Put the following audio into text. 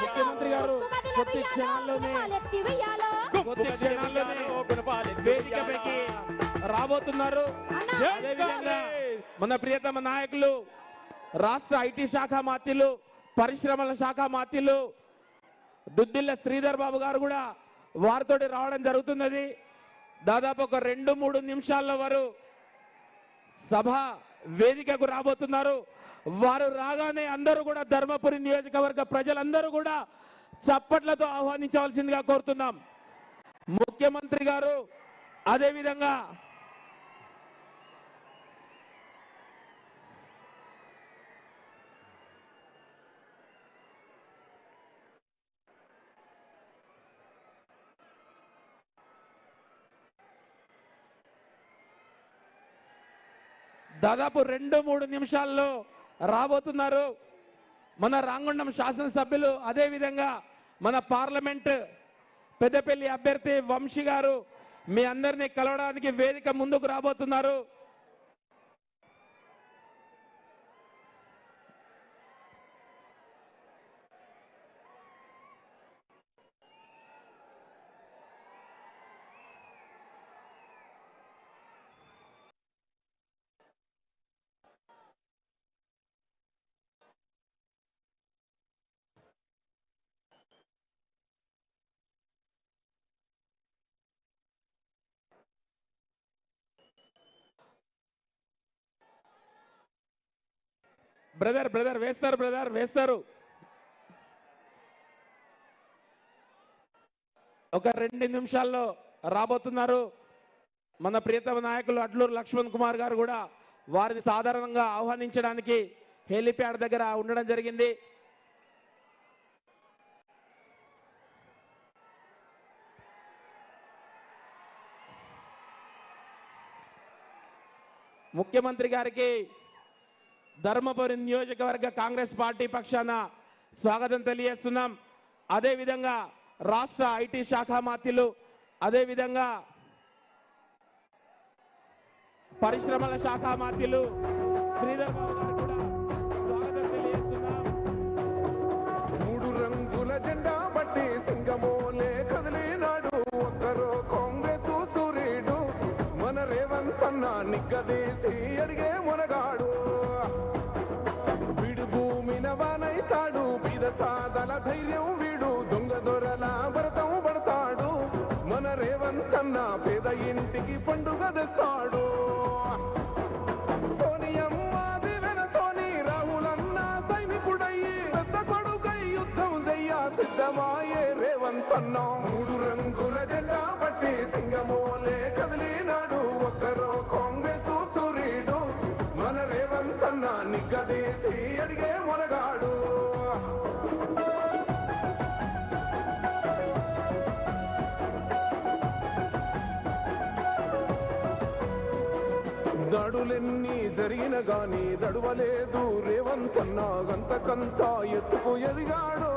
ముఖ్యమంత్రి గారు కొద్ది క్షణాల్లోనే వేదికపైకి రాబోతున్నారు. అదేవిధంగా మన ప్రియతమ నాయకులు రాష్ట్ర ఐటీ శాఖ మాత్యులు పరిశ్రమల శాఖ మాత్యులు దుద్దిల్ల శ్రీధర్ బాబు గారు కూడా వారితోటి రావడం జరుగుతున్నది. దాదాపు ఒక 2-3 నిమిషాల్లో వారు సభ వేదికకు రాబోతున్నారు. వారు రాగానే అందరూ కూడా ధర్మపురి నియోజకవర్గ ప్రజలందరూ కూడా చప్పట్లతో ఆహ్వానించవలసిందిగా కోరుతున్నాం. ముఖ్యమంత్రి గారు అదేవిధంగా దాదాపు 2-3 నిమిషాల్లో రాబోతున్నారు. మన రాంగుండం శాసనసభ్యులు అదేవిధంగా మన పార్లమెంట్ పెద్దపల్లి అభ్యర్థి వంశీ గారు మీ అందరినీ కలవడానికి వేదిక ముందుకు రాబోతున్నారు. బ్రదర్ వేస్తారు. ఒక 2 నిమిషాల్లో రాబోతున్నారు. మన ప్రియతమ నాయకులు అడ్లూరు లక్ష్మణ్ కుమార్ గారు కూడా వారిని సాధారణంగా ఆహ్వానించడానికి హెలిప్యాడ్ దగ్గర ఉండడం జరిగింది. ముఖ్యమంత్రి గారికి ధర్మపురి నియోజకవర్గ కాంగ్రెస్ పార్టీ పక్షాన స్వాగతం తెలియజేస్తున్నాం. అదేవిధంగా రాష్ట్ర ఐటీ శాఖ మాత్యులు అదేవిధంగా పరిశ్రమల శాఖ మాత్యులు శ్రీధర్ బాబు గారు కూడా స్వాగతం తెలియజేస్తున్నాం. 3 రంగుల జెండా బట్టి సింగమోలే కదిలినాడు ఒక్కరో కాంగ్రెస్ సూర్యుడు మన రేవంత్ అన్న నిగ్గదీసి అడిగే మునగాడు. వీడు భూమిన వానైతాడు బీద సాదల ధైర్యం వీడు దొంగ దొరల భరతం పడతాడు. మన రేవంత్ అన్న పేద ఇంటికి పండుగ తెస్తాడు. సోనియమ్మ దివెనతోని రాహులన్న సైనికుడయ్యి పెద్ద కొడుకై యుద్ధం చెయ్య సిద్ధమాయే రేవంత్ అన్న. 3 రంగుల జెండా బట్టి సింగమోలే కదిలినాడు ఒక్కరో కాంగ్రెస్ సూర్యుడు మన రేవంత్ అన్న నిగ్గదీసి అడిగే మునగాడు. దాడులెన్ని జరిగిన గాని దడువలేదు రేవంత్ అన్న గంతకంతా ఎత్తుకు ఎదిగాడు.